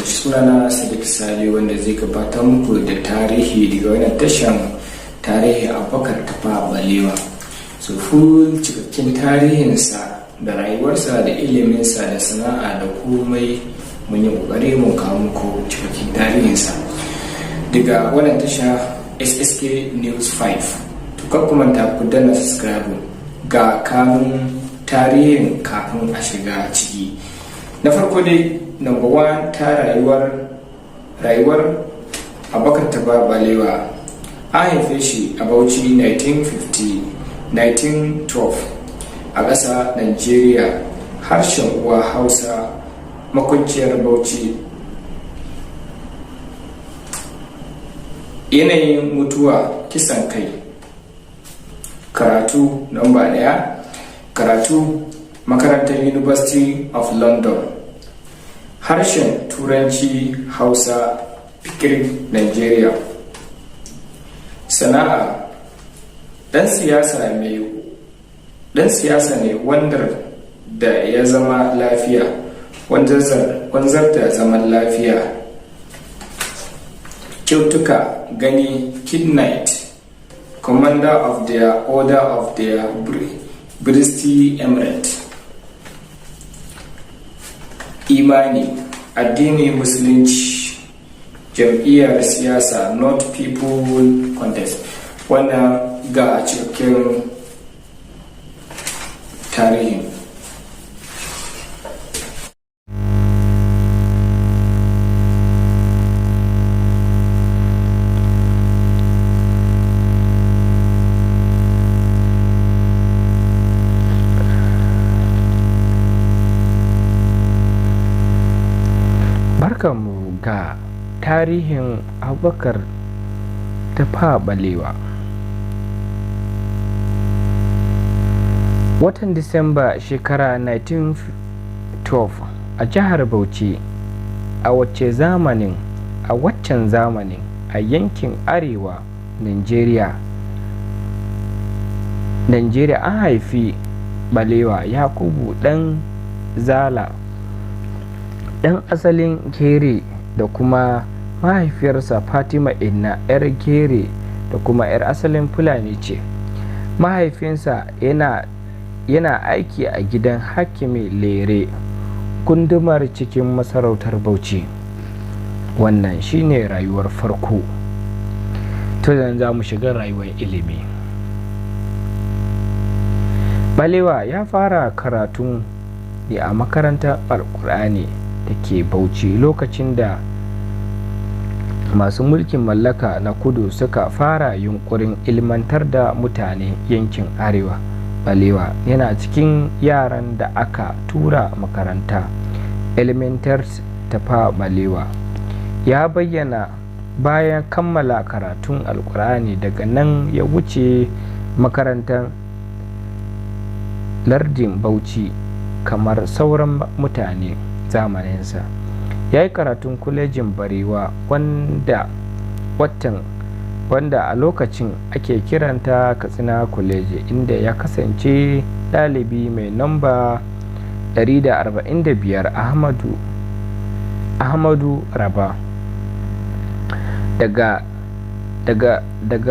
sunana Sadiq Sali wanda zai gabatar muku da tarihi daga wannan tashan tarihi abubakar tafawa balewa. Full cikakken tarihinsa da rayuwarsa da iliminsa da sana'a da komai mun yi kokari mun kawo muku cikakken tarihinsa daga wannan tasha SSK News 5. To kuma ta ku danna subscribe ga kanun tarihin kafin a shiga ciki. Na farko dai number 1 ta rayuwar abubakar tafawa balewa. An haife shi a Bauchi 1912 a ƙasa Najeriya, harshen uwa Hausa, makwanciyar Bauchi. Yanayin mutuwa kisan kai. Karatu namba 1, karatu makarantar University of London, harshen Turanci Hausa, Fikir Najeriya. Sana'a dan siyasa ne wanda da ya zama lafiya, wanzar da zaman lafiya. Kyautuka gani Kid Knight, Commander of the Order of the British Emirate. Imani addini Musulunci, jam'iyyar siyasa Not People Contest. Wannan ga cikin tarihin. Barkanmu ga tarihin abubakar tafawa balewa. Watan Disamba shekara 1912 a jihar Bauchi, a waccan zamanin a yankin arewa Najeriya an haifi balewa Yakubu dan Zala, dan asalin Gere, da kuma mahaifiyarsa Fatima Inna 'yar Gere da kuma 'yar asalin Fulani ce. Mahaifinsa yana aiki a gidan hakimi Lere, gundumar cikin masarautar Bauchi. Wannan shine rayuwar farko. To yanzu za mu shiga rayuwar ilimi. Balewa ya fara karatu ne a makarantar Alkur'ani da ke Bauchi lokacin da masu mulkin mallaka na kudu suka fara yunkurin ilmantar da mutane yankin arewa. Balewa yana cikin yaran da aka tura makaranta elementary tafawa balewa. Ya bayyana bayan kammala karatun alkur'ani daga nan ya wuce makarantar lardin Bauchi kamar sauran mutane zamaninsa. Ya yi karatun kwalejin Barewa wanda a lokacin ake kiranta Katsina Kwaleji, inda ya kasance ɗalibi mai namba 145 Ahmadu Raba. Daga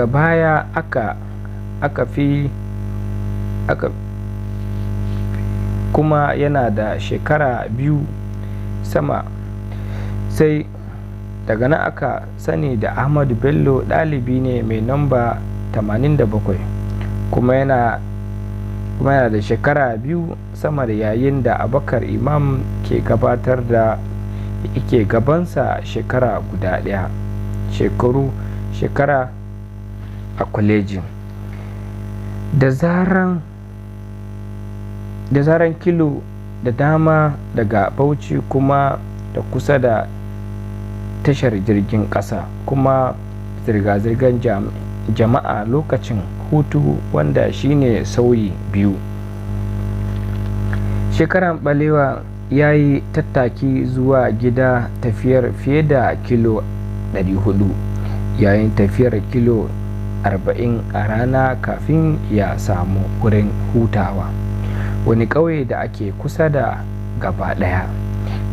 baya aka kuma yana da shekara 2 sama, sai daga nan aka sani da Ahmadu Bello, ɗalibi ne mai namba 87 kuma yana da shekara 2 sama da yayin da Abubakar Imam ke gabansa shekara guda ɗaya shekara a kwalejin. Da zaran kilo da dama daga Bauchi kuma da kusa da tashar jirgin ƙasa, kuma zirga-zirgar jama'a lokacin hutu wanda shine sauyi biyu. Shekaran balewa ya yi tattaki zuwa gida tafiyar fiye da kilo 400, yayin tafiyar kilo 40 a rana kafin ya samu wurin hutawa, wani ƙauye da ake kusa da gaba ɗaya.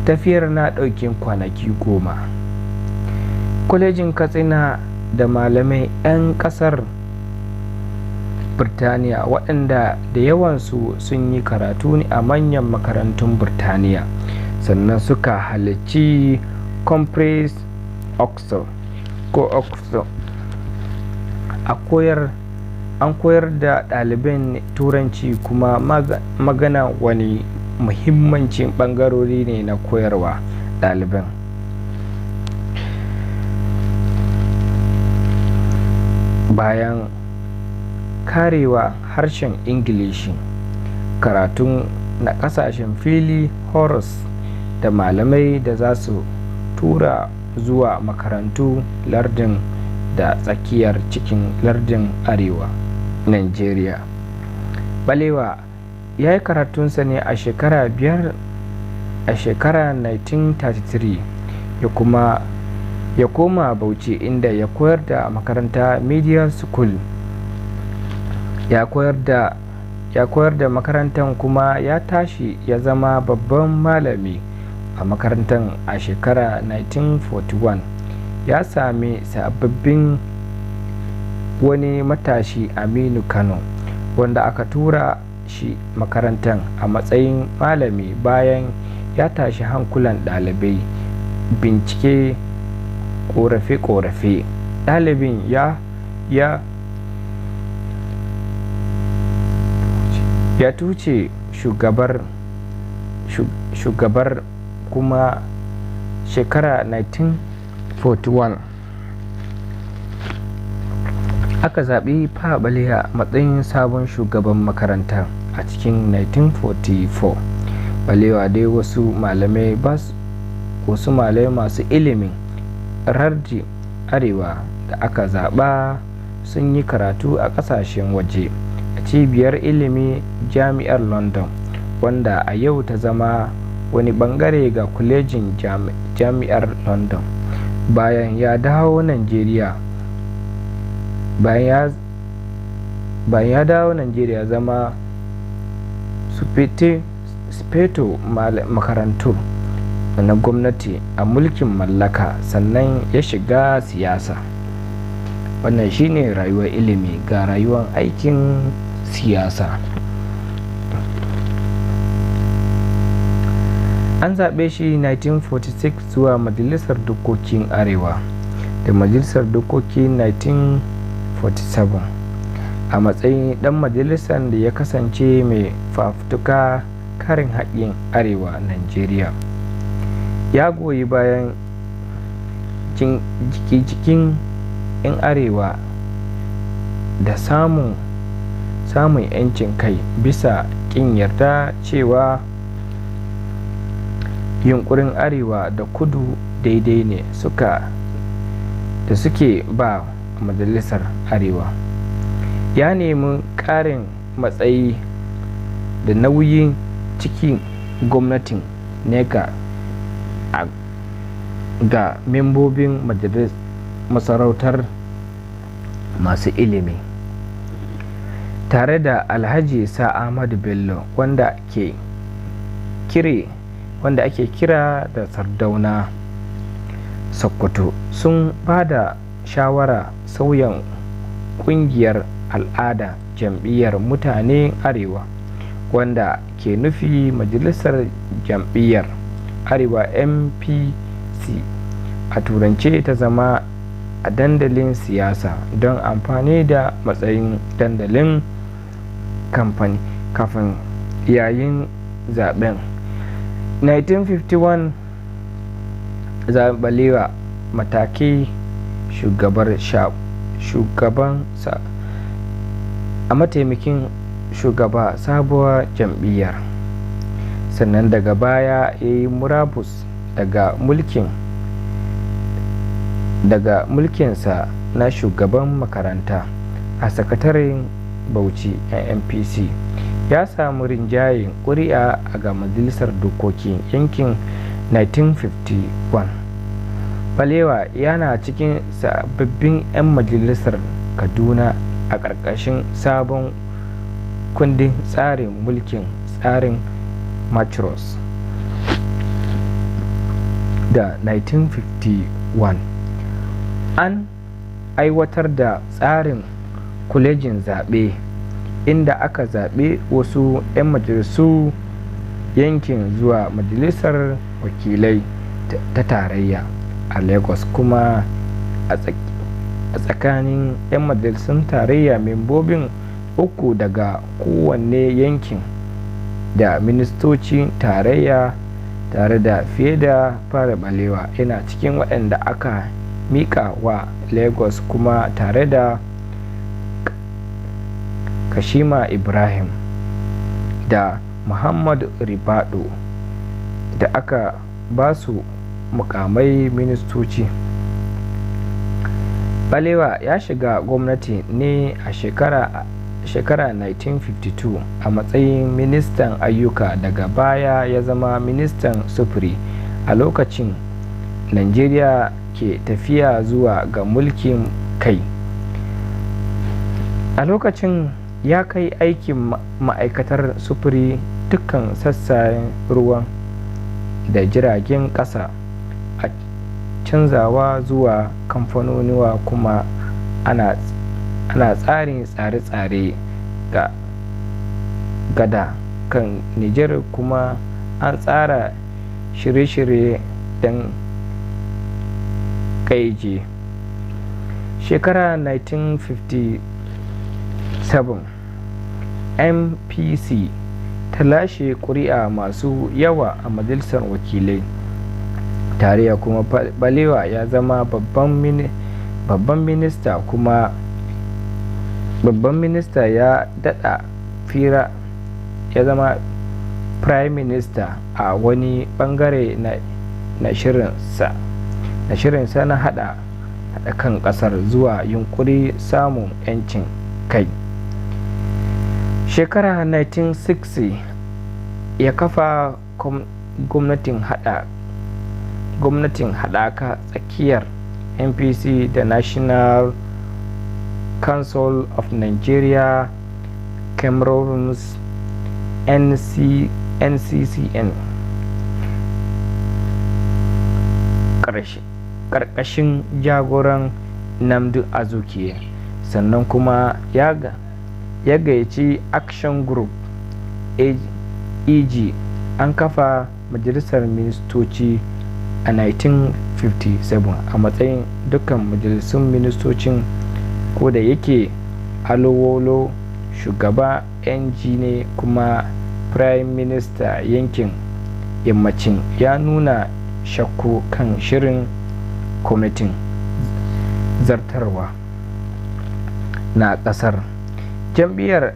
tafiyar na ɗaukin kwanaki 10. Kwalejin Katsina da malamai 'yan ƙasar Birtaniya waɗanda da yawansu sun yi karatu ne a manyan makarantun Birtaniya, sannan suka halarci Conference Oxford an koyar da ɗaliban turanci kuma magana wani muhimmancin ɓangarori ne na koyarwa ɗaliban. Bayan karewa harshen Ingilishi, karatun na ƙasashen fili Horus da malamai da za su tura zuwa makarantu lardin da tsakiyar cikin lardin arewa Nigeria. Balewa ya yi karatunsa ne a shekara 1933 ya koma Bauchi inda ya koyar da makaranta Media School. Ya koyar da makarantar kuma ya tashi ya zama babban malami a makarantar a shekara 1941. Ya sami sababbin wani matashi Aminu Kano wanda aka tura shi makarantar a matsayin malami bayan ya tashi hankulan ɗalibai bincike ƙorafe-ƙorafe. Ɗalibin ya tuce shugabar kuma shekara 1941 aka zaɓi Fa Balewa matsayin sabon shugaban makaranta a cikin 1944. Balewa dai wasu malamai masu ilimin rardi arewa da aka zaɓa sun yi karatu a ƙasashen waje a cibiyar ilimi Jami'ar London, wanda a yau ta zama wani bangare ga kwalejin Jami'ar London. Bayan ya dawo Najeriya zama sufeto makarantu na gwamnati a mulkin mallaka, sannan ya shiga siyasa. Wannan shine rayuwar ilimi. Ga rayuwar aikin siyasa. An zaɓe shi 1946 zuwa Majalisar Dokokin Arewa da Majalisar Dokokin 1947 a matsayin ɗan majalisar da ya kasance mai fafutuka karin haƙƙin Arewa Najeriya. Ya goyi bayan jikin 'yan Arewa da samun 'yancin kai bisa ƙin yarda cewa yunkurin Arewa da Kudu daidai ne da suke ba Majalisar Arewa. Ya nemi ƙarin matsayi da nauyin cikin gwamnatin NECA ga membobin masarautar masu ilimi, tare da Alhaji Sa Ahmadu Bello wanda ake kira da Sardauna Sokoto, sun ba da shawara sauyan ƙungiyar al'ada jam'iyyar mutanen Arewa, wanda ke nufi Majalisar Jam'iyyar Arewa MPC a turance ta zama a dandalin siyasa don amfani da matsayin dandalin kamfani kafin yayin zaben 1951. Balewa mataki shugabansa a mataimakin shugaba sabuwar jam'iyyar, sannan daga baya ya yi murabus daga mulkinsa na shugaban makaranta a sakataren Bauchi NPC. Ya samu rinjayen ƙuri'a ga Majalisar Dokokin yankin 1951. Balewa yana cikin sababbin 'yan majalisar Kaduna a ƙarƙashin sabon kundin tsarin mulkin tsarin Matros. da 1951 an aiwatar da tsarin kwalejin zaɓe inda aka zaɓe wasu 'yan majalisu yankin zuwa majalisar wakilai ta tarayya a Lagos, kuma a tsakanin 'yan majalisun tarayya membobin uku daga kowanne yankin da ministocin tarayya, tare da fiye da fara balewa yana cikin waɗanda aka mika wa Lagos, kuma tare da Kashima Ibrahim da Muhammad Ribado da aka ba su mukamai ministoci. Balewa ya shiga gwamnati ne a shekara 1952 a matsayin ministan ayyuka, daga baya ya zama ministan sufuri a lokacin Najeriya ke tafiya zuwa ga mulkin kai. A lokacin ya kai aikin ma'aikatar sufuri dukkan sassan ruwan da jiragen ƙasa a canzawa zuwa kamfanonuwa, kuma ana tsarin tsare-tsare ga gada kan Nijar, kuma an tsara shirye-shirye don kaije. Shekara 1957 MPC ta lashe ƙuri'a masu yawa a majalisar wakilai tarayya, kuma Balewa ya zama babban minista, kuma babban minista ya daɗa fira ya zama prime minister a wani bangare na shirinsa na haɗa kan ƙasar zuwa yunkuri samun 'yancin kai. Shekara 1960 ya kafa gwamnatin haɗaka tsakiyar NPC da National Council of Nigeria Cameroons NCCN ƙarƙashin jagoran Nnamdi Azikiwe, sannan kuma ya gayyaci Action Group AG. An kafa majalisar ministoci a 1957 a matsayin dukkan majalisun ministocin, ko da yake Awolowo shugaba NG ne kuma prime minister yankin yammacin ya nuna shakku kan shirin kwamitin zartarwa na kasar. Jam'iyyar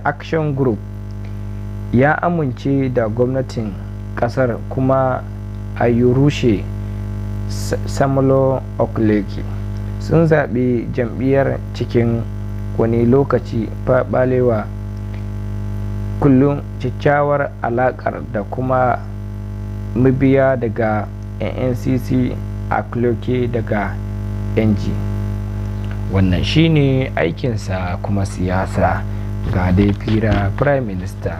Action Group ya amince da gwamnatin kasar, kuma a yi rushe Samuel Okleki sun zaɓi jam'iyyar cikin wani lokaci. Balewa kullum kyakkyawar alaƙar da kuma mabiya daga NCC Okleki daga NG. Wannan shine aikinsa kuma siyasa. Ga dai fira prime minister.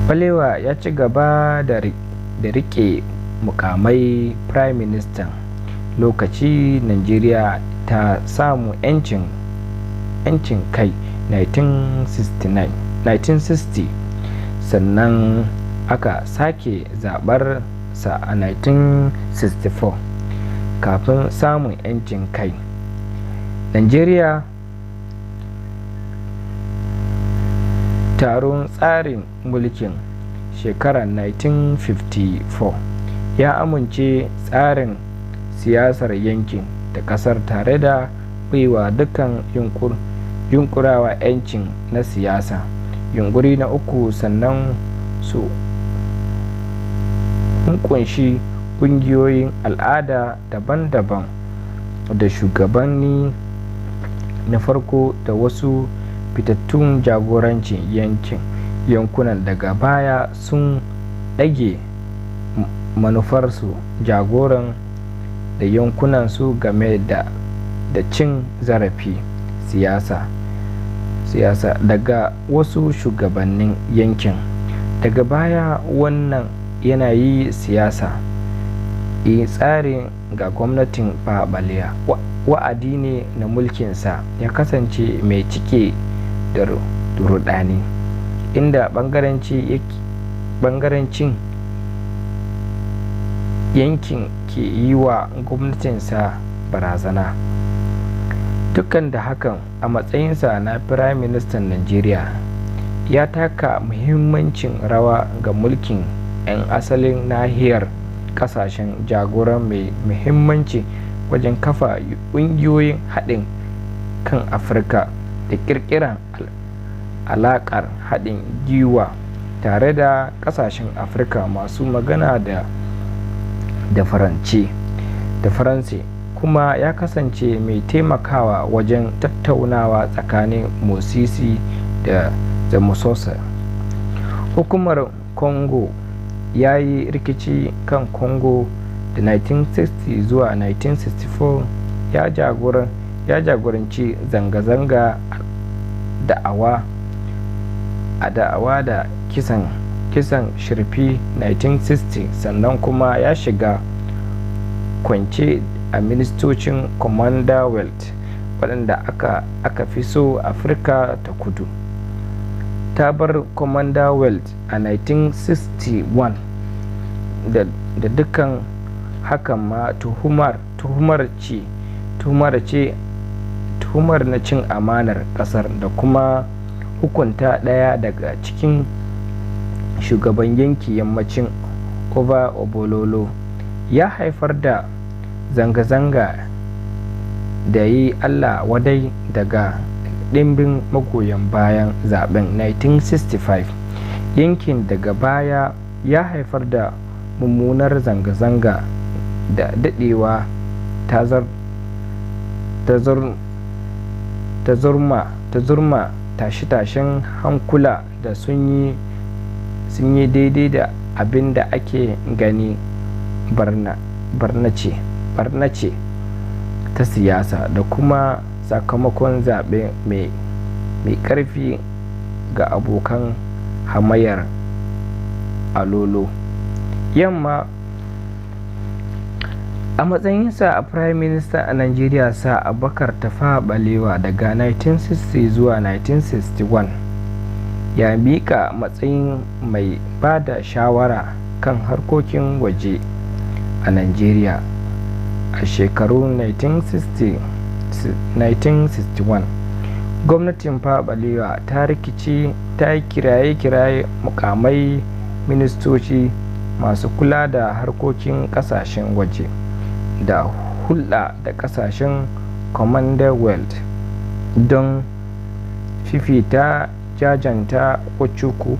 Balewa ya ci gaba da rike mukamai prime minister lokaci Najeriya ta samu 'yancin kai 1960, sannan aka sake zabar sa a 1964 kafin samun 'yancin kai. Najeriya taron tsarin mulkin shekarar 1954 ya amince tsarin siyasar yankin da kasar, tare da baiwa dukkan yunkurawa 'yancin na siyasa. Yunkuri na uku sannan su kunshi kungiyoyin al'ada daban-daban da shugabanni na farko da wasu fitattun jagorancin yankunan daga baya sun ɗage manufarsu jagoran da yankunansu game da cin zarafi siyasa siyasa daga wasu shugabannin yankin. Daga baya wannan yanayi siyasa tsarin ga gwamnatin Balewa wa'adi ne na mulkinsa ya kasance mai cike da rudani, inda bangarancin yankin ke yi wa gwamnatinsa barazana. Dukkan da hakan, a matsayinsa na Firayim Ministan Najeriya, ya taka muhimmancin rawa ga mulkin 'yan asalin nahiyar, kasashen jagoran mai muhimmanci wajen kafa ƙungiyoyin haɗin kan Afirka da ƙirƙirar alaƙar haɗin gwiwa tare da ƙasashen Afirka masu magana da Faransa, kuma ya kasance mai taimakawa wajen tattaunawa tsakanin Mosisi da Zamososa. Hukumar Congo ya yi rikici kan Congo da 1960 zuwa 1964, ya jagoranci zanga-zanga da'awa da kisan shirfi 1960, sannan kuma ya shiga kwance a ministocin Commonwealth waɗanda aka fi so Afirka ta Kudu. Ta bar Commonwealth a 1961 da dukkan hakan ma tuhumar na cin amanar kasar da kuma hukunta ɗaya daga cikin shugaban yanki yammacin Obololo, ya haifar da zanga-zanga da yi Allah wadai daga ɗimbin magoyan bayan zaben 1965. Yankin daga baya ya haifar da mummunar zanga-zanga da daɗewa ta zurma tashe-tashen hankula da sun yi daidai da abin da ake gani barna ce ta siyasa da kuma sakamakon zaɓe mai ƙarfi ga abokan hamayyar Alolo. Yamma a matsayinsa a Prime Minister a Najeriya, sa Abubakar Tafawa Balewa daga 1960 zuwa 1961 ya miƙa matsayin mai ba da shawara kan harkokin waje a Najeriya. A shekarun 1961 gwamnatin Balewa ta yi kiraye-kiraye mukamai ministoci masu kula da harkokin kasashen waje da hulɗa da kasashen Commonwealth don fifita jajanta Ochukwu,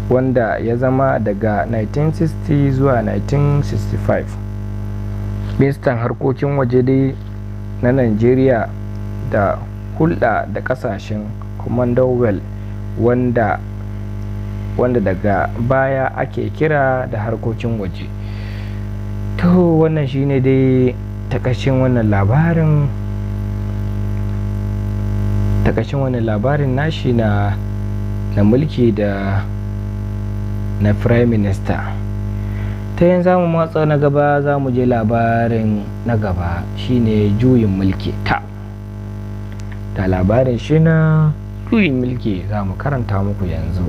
wanda ya zama daga 1960 zuwa 1965 ministan harkokin waje dai na Najeriya da hulɗa da kasashen Commonwealth, wanda daga baya ake kira da harkokin waje. To wannan shine dai takashin wannan labarin nashi na mulki da na Prime Minister. Ta yin zamu matsa na gaba, za mu je labarin na gaba shine juyin mulki. Da labarin shi na juyin mulki za mu karanta muku yanzu.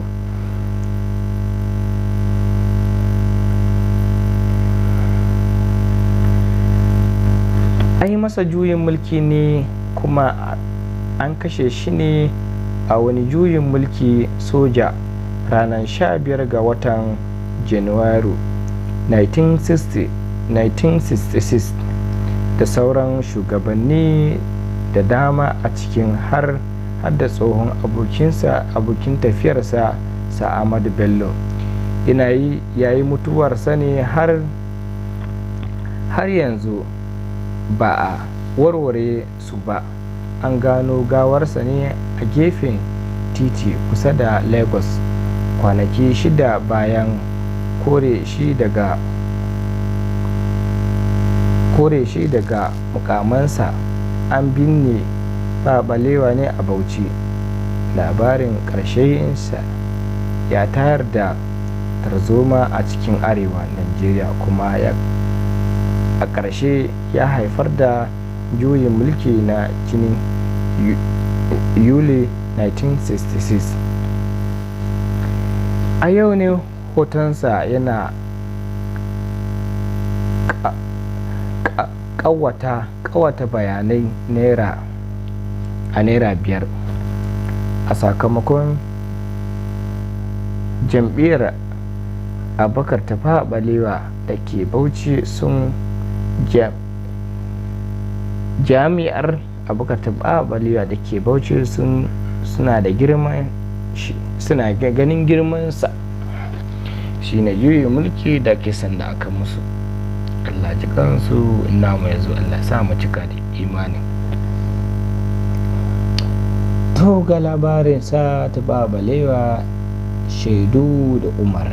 An yi masa juyin mulki ne, kuma an kashe shi ne a wani juyin mulki soja ranar 15 ga watan Janairu 1966, da sauran shugabanni da dama a cikin har da tsohon abokin tafiyarsa sa Ahmadu Bello. yayi mutuwarsa ne har yanzu ba a warware su ba. An gano gawarsa ne a gefen titi kusa da Lagos kwanaki 6 bayan kore shi daga mukamansa. An binne Balewa ne a Bauchi labarin ƙarshensa ya tayar da tarzoma a cikin arewa Najeriya, kuma a ƙarshe ya haifar da juyin mulki na cikin Yuli 1966. A yau ne hotonsa yana ƙawata bayanai naira 5 a sakamakon jam'iyyar abubakar tafawa balewa da ke Bauchi sun jami'ar abubakar tafawa balewa da ke Bauchi suna ganin girmansa shine juyin mulki da kisan da aka musu. Allah ji kansu, ina mu yazo Allah sa mu cika da imani. To ga labarin sa tafawa balewa, shaidu da Umar.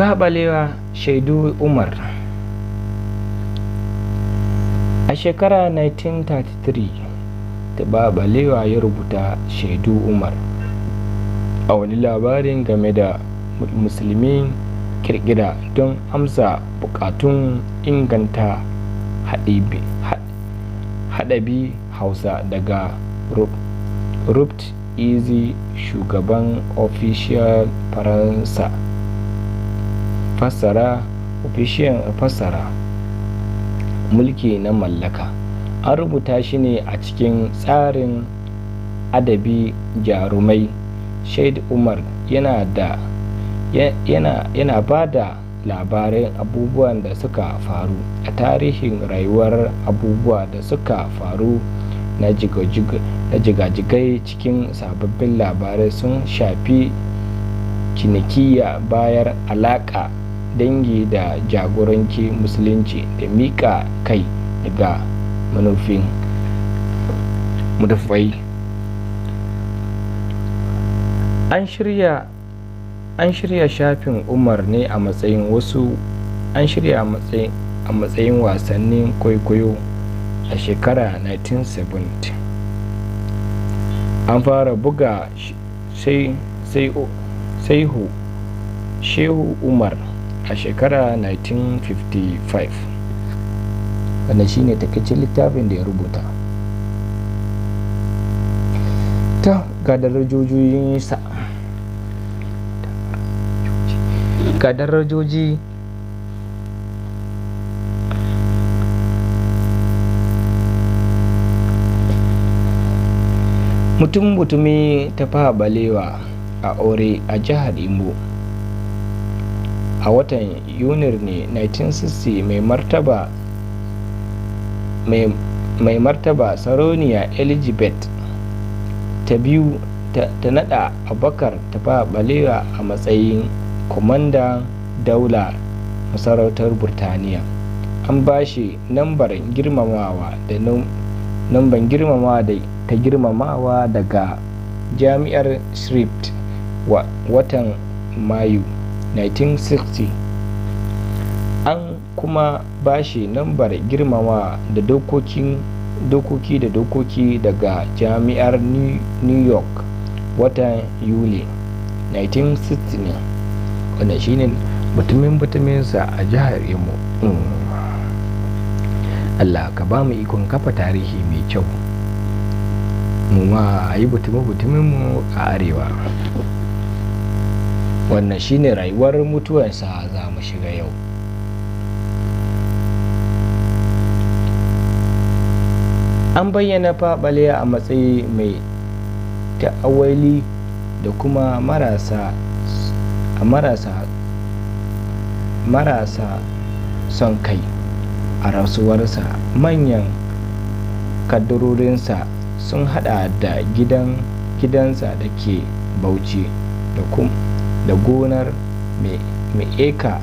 Tafawa balewa, shaidu Umar. A shekara 1933 tafawa balewa ya rubuta shaidu Umar, a wani labarin game da musulmi kirkira don amsa bukatun inganta haɗabi Hausa daga Rupt Easy, shugaban official Faransa. Fassara mulki na mallaka. An rubuta shi ne a cikin tsarin adabi jarumai. Shaid Umar yana ba da labarin abubuwan da suka faru a tarihin rayuwar, abubuwa da suka faru na jigajigai cikin sababbin labarai sun shafi cinikayya, bayar alaka dangi da jagoranci musulunci da mika kai daga manufai. An shirya shafin Umar ne a matsayin wasannin kwaikwayo a shekara 1970. An fara buga Shehu Umar a shekara 1955. Wannan shine takaicin littafin da ya rubuta. Ta ga darajojinsa. Ga darajoji. Mutumi tafawa balewa a Ore a jihar Imo. A watan Yunir ne 1960 mai martaba sarauniya Elizabeth ta biyu ta nada Abubakar tafawa balewa a matsayin kwamandan daula masarautar Burtaniya. An ba shi nambar girmamawa ta girmamawa daga jami'ar Script watan Mayu 1960. An kuma ba shi nambar girmamawa da dokoki daga jami'ar New York watan Yuli 1960 ne. Wannan shine mutuminsa a jihar Imo. Allah ka ba mu ikon kafa tarihi mai kyau, mu ma a yi butumin mu a arewa. Wannan shine rayuwar mutuwarsa za mu shiga yau. An bayyana Balewa a matsayi mai ta'awali da kuma marasa son kai. A rasuwarsa manyan kaddarorinsa sun hada da gidansa da ke Bauchi da gonar mai eka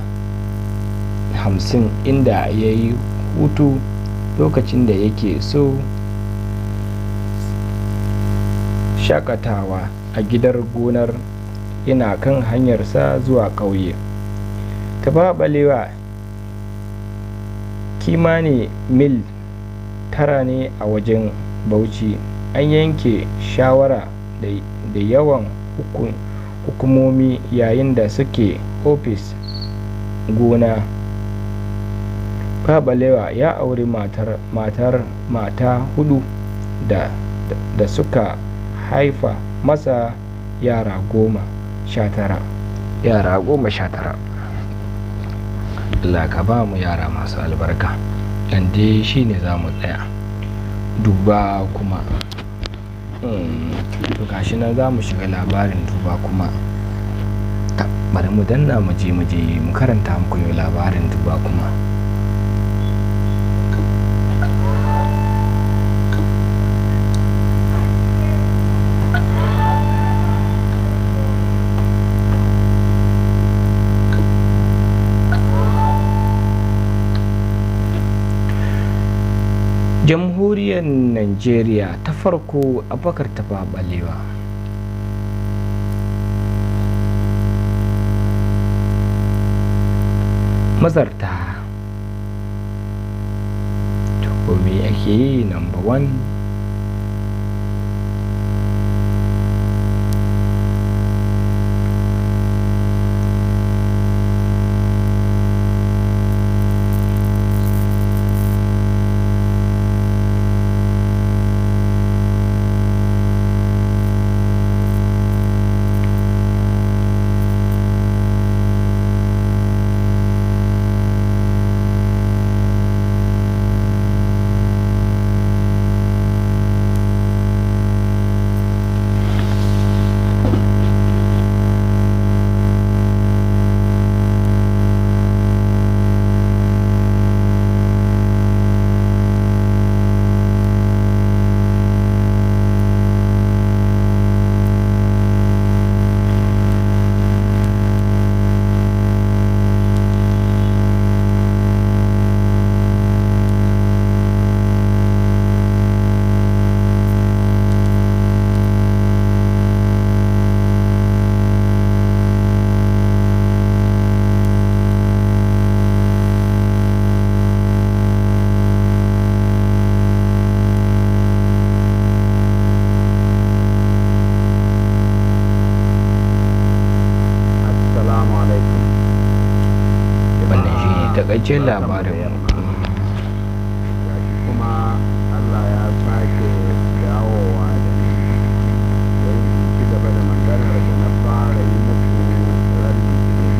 50 inda ya yi hutu lokacin da yake so shakatawa a gidar gonar yana kan hanyarsa zuwa ƙauye. tafawa balewa kimani mil 9 ne a wajen Bauchi. An yanke shawara da yawan hukumomi yayin da suke ofis gona. Balewa ya auri mata 4 da suka haifa masa yara 19. Allah ka ba mu yara masu albarka. Dan dai shine za mu tsaya duba kuma. To gashi nan za mu shiga labarin duba kuma. Bari mu danna mu je mu karanta muku yau labarin duba kuma. Jamhuriyar Najeriya ta farko Abubakar Tafawa Balewa. Mazarta to me ake yi? Number 1, takaicen labarin. Kuma Allah ya sake dawowa da ni don ci gaba da maganar da na fara yi muku ran Litinin.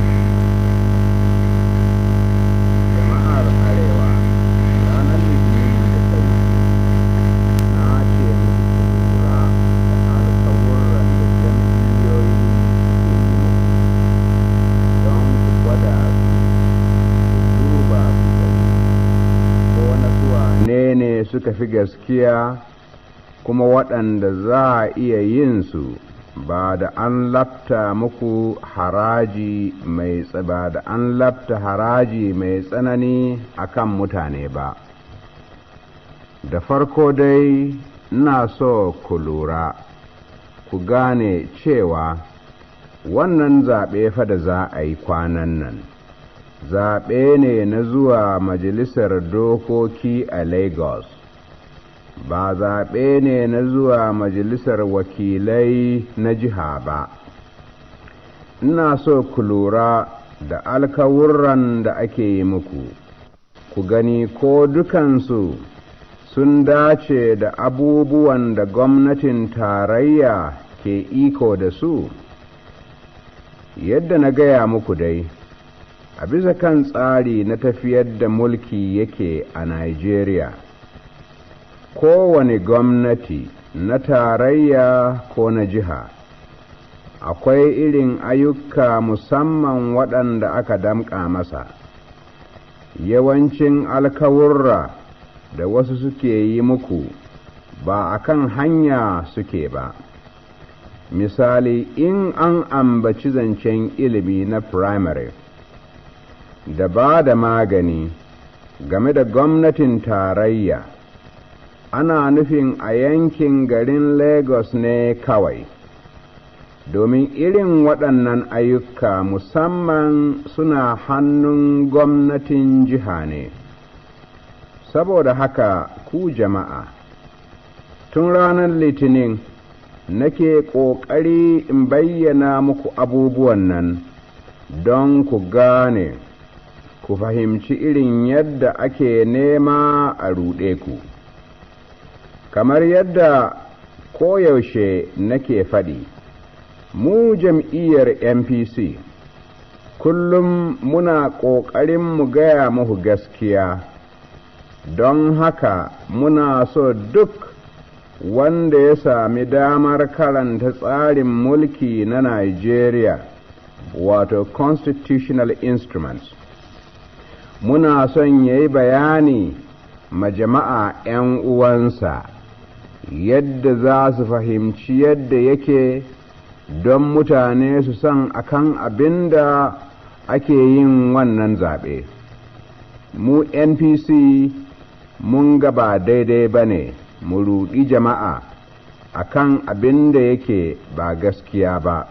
Jama'ar Arewa, ranar Litinin da ta wuce na ce muku lura da alkawurran da jam'iyyoyi suke yi muku don ku gwada ne suka fi gaskiya kuma waɗanda za a iya yin su ba da an lafta muku haraji mai tsanani akan mutane ba. Da farko dai ina so ku lura ku gane cewa wannan zaɓe fa da za a yi kwanan nan zaɓe ne na zuwa majalisar dokoki a Lagos, ba zaɓe ne na zuwa majalisar wakilai na jiha ba. Ina so ku lura da alkawurran da ake yi muku, ku gani ko dukansu sun dace da abubuwan da gwamnatin tarayya ke iko da su. Yadda na gaya muku dai, a bisa kan tsari na tafiyar da mulki yake a Najeriya, kowane gwamnati na tarayya ko na jiha akwai irin ayyuka musamman waɗanda aka damƙa masa. Yawancin alkawurra da wasu suke yi muku ba a kan hanya suke ba. Misali, in an ambaci zancen ilimi na firamare da ba da magani game da gwamnatin tarayya, ana nufin a yankin garin Lagos ne kawai. domin irin waɗannan ayyuka musamman suna hannun gwamnatin jiha ne. Saboda haka ku jama'a, tun ranar Litinin nake ƙoƙari in bayyana muku abubuwan nan don ku gane, ku fahimci irin yadda ake nema a ruɗe ku. Kamar yadda koyaushe nake faɗi, mu jam'iyyar NPC kullum muna ƙoƙarin mu gaya muku gaskiya, don haka muna so duk wanda ya sami damar karanta tsarin mulki na Nigeria, wato constitutional instruments, muna son yayi bayani ma jama'a 'yan uwansa yadda za su fahimci yadda yake, don mutane su san akan abinda ake yin wannan zaɓe. Mu NPC mun ga ba daidai bane mu ruɗi jama'a akan abinda yake ba gaskiya ba,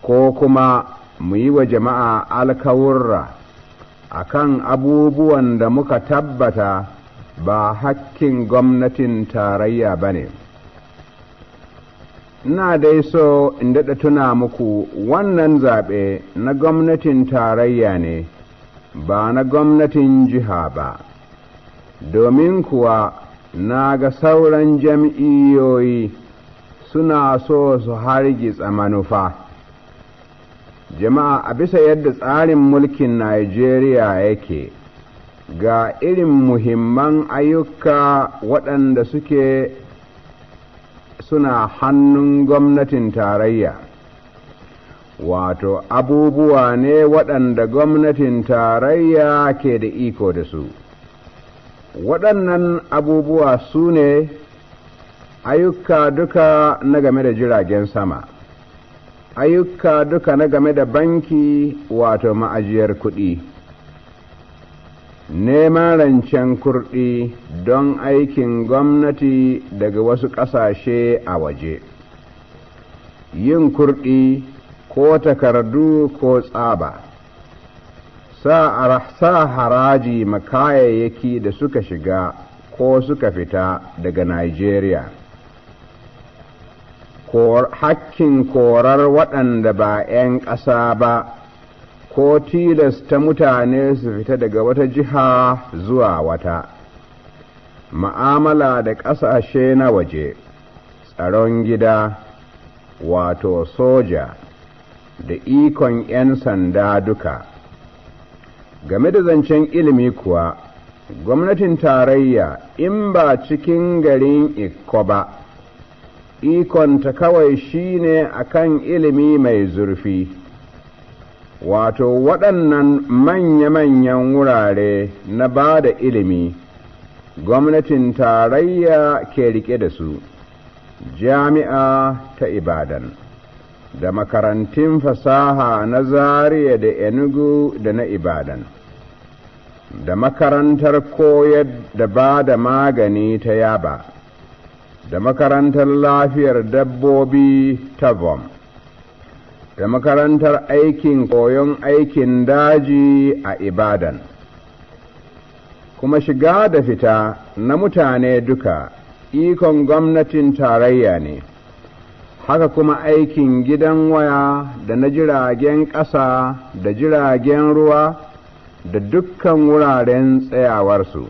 ko kuma mu yi wa jama'a alkawurra akan abubuwan da muka tabbata ba hakkin gwamnatin tarayya bane. Ina dai so in daɗa tuna muku wannan zaɓe na gwamnatin tarayya ne, ba na gwamnatin jiha ba, domin kuwa na ga sauran jam'iyyoyi suna so su hargitsa manufa. Jama'a, a bisa yadda tsarin mulkin Najeriya yake, ga irin muhimman ayyuka waɗanda suna hannun gwamnatin tarayya, wato abubuwa ne waɗanda gwamnatin tarayya ke da iko da su. Waɗannan abubuwa su ne ayyuka duka na game da jiragen sama, ayyuka duka na game da banki, wato ma'ajiyar kuɗi, neman rancen kurɗi don aikin gwamnati daga wasu ƙasashe a waje, yin kurɗi ko takardu ko tsaba, sa haraji ma kayayyaki da suka shiga ko suka fita daga Nigeria, hakkin korar waɗanda ba 'yan ƙasa ba, ko tilasta mutane su fita daga wata jiha zuwa wata, ma'amala da ƙasashe na waje, tsaron gida, wato soja, da ikon 'yan sanda duka. Game da zancen ilimi kuwa, gwamnatin tarayya in ba cikin garin Ikko ba, ikonta kawai shine akan ilimi mai zurfi, wato waɗannan manya-manyan wurare na ba da ilimi gwamnatin tarayya ke rike da su: jami'a ta Ibadan, da makarantun fasaha na Zaria da Enugu da na Ibadan, da makarantar koyar da ba da magani ta Yaba, da makarantar lafiyar dabbobi ta Vom, da makarantar koyon aikin daji a Ibadan. Kuma shiga da fita na mutane duka ikon gwamnatin tarayya ne, haka kuma aikin gidan waya da na jiragen ƙasa da jiragen ruwa da dukkan wuraren tsayawarsu.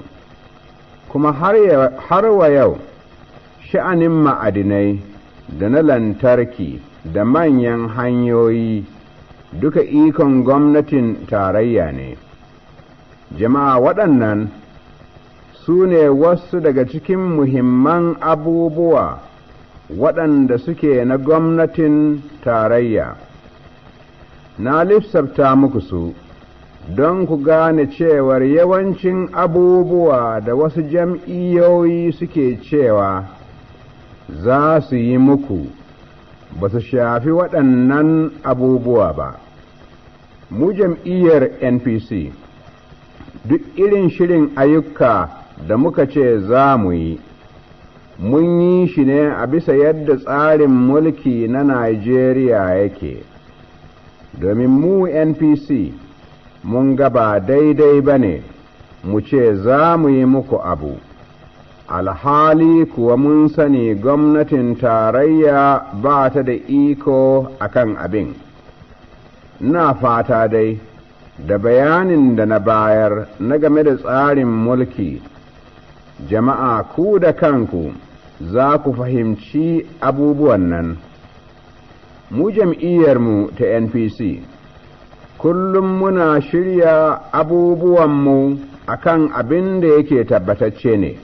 Kuma har wa yau sha'anin ma'adinai da na lantarki da manyan hanyoyi duka ikon gwamnatin tarayya ne. Jama'a, waɗannan su ne wasu daga cikin muhimman abubuwa waɗanda suke na gwamnatin tarayya. Na lissafta muku su don ku gane cewar yawancin abubuwa da wasu jam'iyyoyi suke cewa za su yi muku ba su shafi waɗannan abubuwa ba. Mu jam'iyyar NPC duk irin shirin ayyuka da muka ce za mu yi, mun yi shi ne a bisa yadda tsarin mulki na Najeriya yake, domin mu NPC mun ga ba daidai ba ne mu ce za mu yi muku abu, alhali kuwa mun sani gwamnatin tarayya ba ta da iko akan abin. Na fata dai da bayanin da na bayar na game da tsarin mulki, jama'a ku da kanku za ku fahimci abubuwan nan. Mu jam'iyyarmu ta NPC kullum muna shirya abubuwanmu akan abin da yake tabbatacce ne.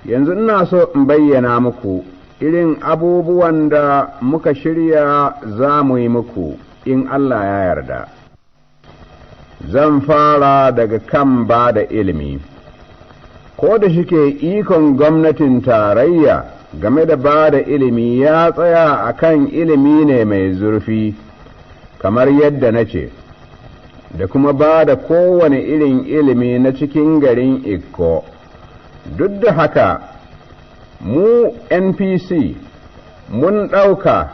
Yanzu ina so in bayyana muku irin abubuwan da muka shirya za mu yi muku in Allah ya yarda. Zan fara daga kan ba da ilimi. Ko da shike ikon gwamnatin tarayya game da ba da ilimi ya tsaya a kan ilimi ne mai zurfi, kamar yadda na ce, da kuma ba da kowane irin ilimi na cikin garin Ikko. Duk da haka, mu NPC mun ɗauka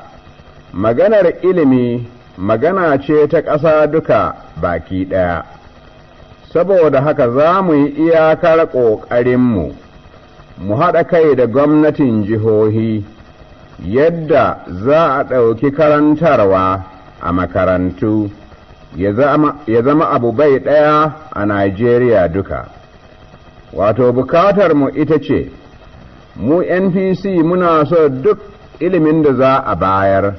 maganar ilimi magana ce ta ƙasa duka baki ɗaya. Saboda haka za mu yi iyakar ƙoƙarinmu mu haɗa kai da gwamnatin jihohi yadda za a ɗauki karantarwa a makarantu ya zama abu bai ɗaya a Najeriya duka. Wato bukatarmu ita ce, mu NPC muna so duk ilimin da za a bayar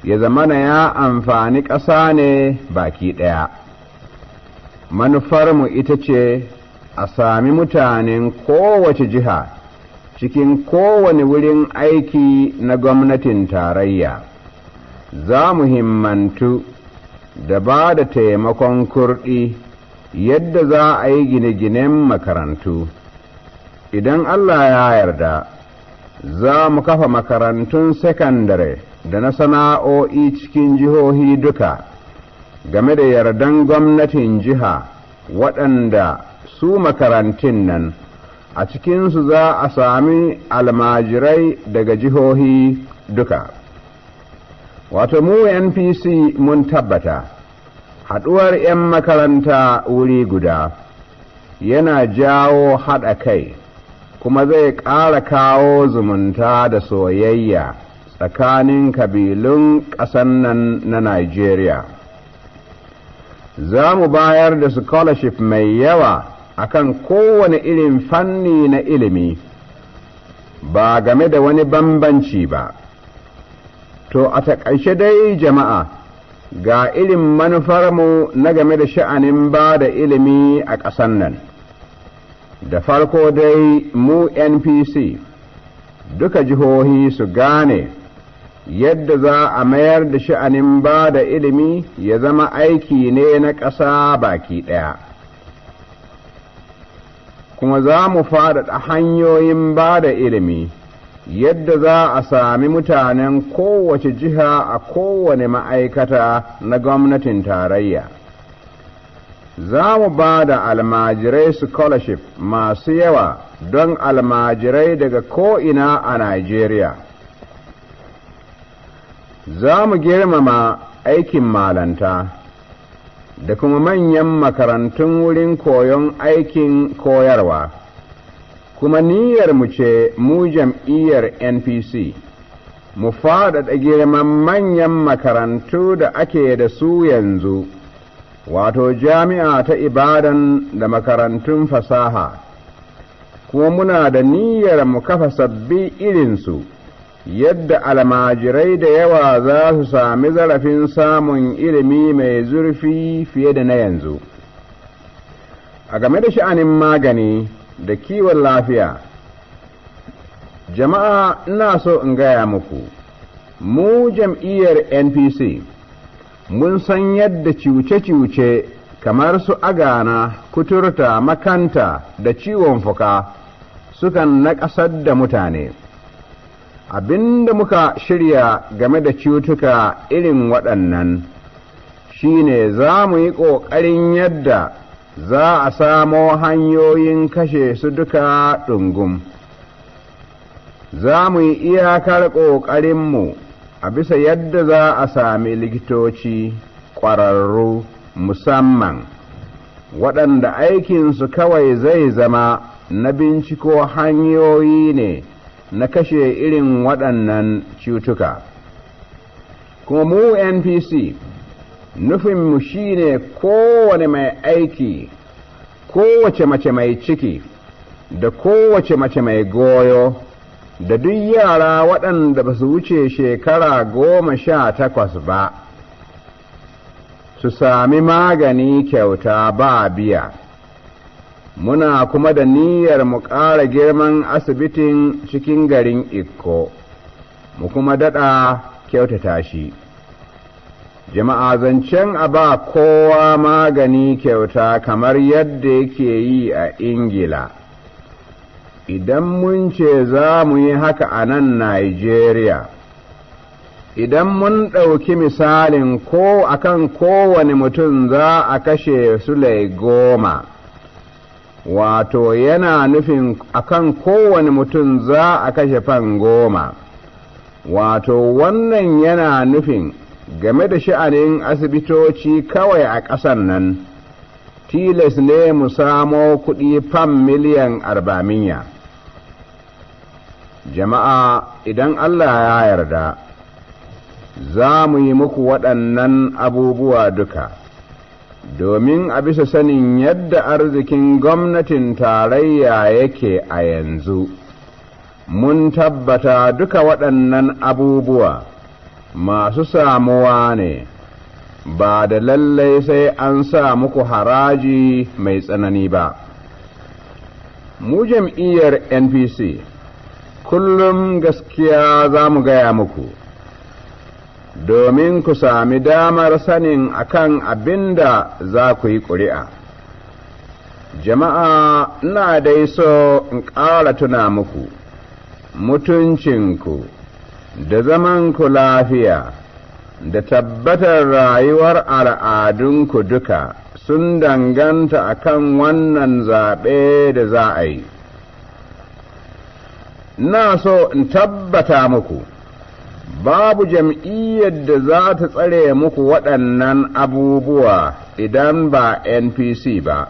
ya zamana ya amfani ƙasa ne baki ɗaya. Manufarmu ita ce a sami mutanen kowace jiha cikin kowane wurin aiki na gwamnatin tarayya. Za mu himmantu da ba da taimakon kurɗi yadda za a yi gine-ginen makarantu. Idan Allah ya yarda, za mu kafa makarantun sakandare da na sana'o'i cikin jihohi duka game da yardan gwamnatin jiha, waɗanda su makarantun nan a cikinsu za a sami almajirai daga jihohi duka. Wato mu NPC mun tabbata haɗuwar 'yan makaranta wuri guda yana jawo haɗa kai, kuma zai ƙara kawo zumunta da soyayya tsakanin kabilun ƙasan nan na Najeriya. Za mu bayar da scholarship mai yawa akan kowane irin fanni na ilimi, ba game da wani bambanci ba. To a taƙaice dai jama'a, ga irin manufarmu na game da sha'anin ba da ilimi a ƙasan nan. Da farko dai mu NPC duka jihohi su gane yadda za a mayar da sha'anin ba da ilimi ya zama aiki ne na ƙasa baki ɗaya. Kuma za mu faɗaɗa hanyoyin ba da ilimi yadda za a sami mutanen kowace jiha a kowane ma'aikata na gwamnatin tarayya. Za mu ba da almajirai scholarship masu yawa don almajirai daga ko'ina a Najeriya. Za mu girmama aikin malanta da kuma manyan makarantun wurin koyon aikin koyarwa. Kuma niyyarmu ce mu jam'iyyar NPC mu faɗaɗa girman manyan makarantu da ake da su yanzu, wato jami'a ta Ibadan da makarantun fasaha, kuma muna da niyyar mu kafa sabbi irinsu yadda almajirai da yawa za su sami zarafin samun ilimi mai zurfi fiye da na yanzu. A game da sha'anin magani da kiwon lafiya, jama'a ina so in gaya muku, mu jam'iyyar NPC mun san yadda cuce-cuce kamar su agana, kuturta, makanta da ciwon fuka sukan naƙasar da mutane. Abinda muka shirya game da cutuka irin waɗannan shine za mu yi ƙoƙarin yadda za a samo hanyoyin kashe su duka ɗungum. za mu yi iyakar ƙoƙarinmu a bisa yadda za a sami likitoci ƙwararru musamman waɗanda aikinsu kawai zai zama na binciko hanyoyi ne na kashe irin waɗannan cutuka. Kuma mu NPC nufinmu shine kowane mai aiki, kowace mace mai ciki da kowace mace mai goyo da duk yara waɗanda ba su wuce shekara 18 ba su sami magani kyauta ba biya. Muna kuma da niyyar mu ƙara girman asibitin cikin garin Ikko, mu kuma daɗa kyautata shi. Jama'a, zancen a ba kowa magani kyauta kamar yadda yake yi a Ingila, idan mun ce za mu yi haka a nan Najeriya, idan mun ɗauki misalin ko akan kowane mutum za a kashe Sulai 10, wato yana nufin akan kowane mutum za a kashe fan 10, wato wannan yana nufin game da sha'anin asibitoci kawai a ƙasar nan tilas ne mu samo kuɗi fam miliyan 400. Jama'a, idan Allah ya yarda za mu yi muku waɗannan abubuwa duka domin a bisa sanin yadda arzikin gwamnatin tarayya yake a yanzu. Mun tabbata duka waɗannan abubuwa masu samuwa ne, ba da lallai sai an sa muku haraji mai tsanani ba. Mu jam'iyyar NPC kullum gaskiya za mu gaya muku, domin ku sami damar sanin akan abinda za ku yi ƙuri'a. Jama'a, ina dai so in ƙara tuna muku mutuncinku da zamanku lafiya da tabbatar rayuwar al'adunku duka sun danganta akan wannan zaɓe da za a yi. Na so in tabbata muku babu jam'iyyar da za ta tsare muku waɗannan abubuwa idan ba NPC ba.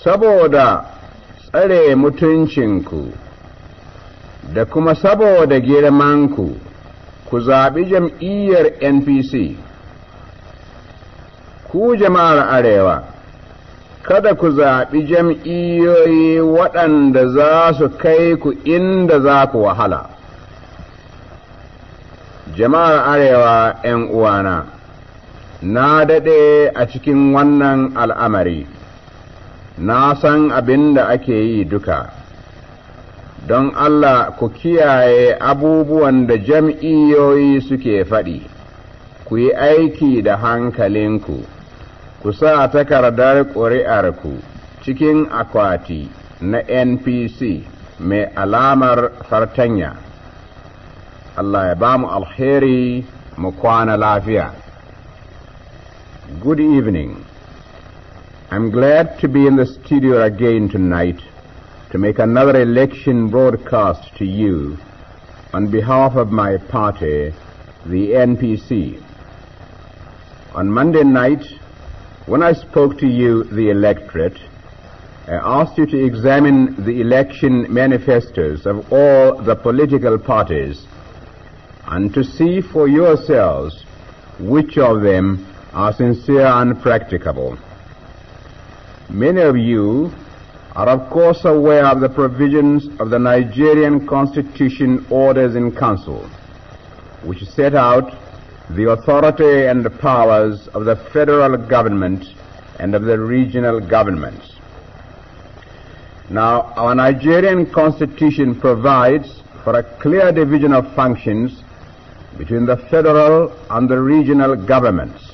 Saboda tsare mutuncinku da kuma saboda girmanku, ku zaɓi jam'iyyar NPC. Ku jama'ar Arewa, kada ku zaɓi jam'iyyoyi waɗanda za su kai ku inda za ku wahala. Jama'ar Arewa, ‘yan uwana, na daɗe a cikin wannan al'amari, na san abin da ake yi duka. Don Allah ku kiyaye abubuwan da jam'iyyoyi suke faɗi, ku yi aiki da hankalinku, ku sa takardar ƙuri'arku cikin akwati na NPC mai alamar fartanya. Allah ya ba mu alheri mu kwana lafiya. Good evening. I'm glad to be in the studio again tonight to make another election broadcast to you on behalf of my party, the NPC. On Monday night, when I spoke to you, the electorate, I asked you to examine the election manifestos of all the political parties and to see for yourselves which of them are sincere and practicable. Many of you are of course aware of the provisions of the Nigerian Constitution Orders in Council, which set out the authority and the powers of the federal government and of the regional governments. Now, our Nigerian Constitution provides for a clear division of functions between the federal and the regional governments.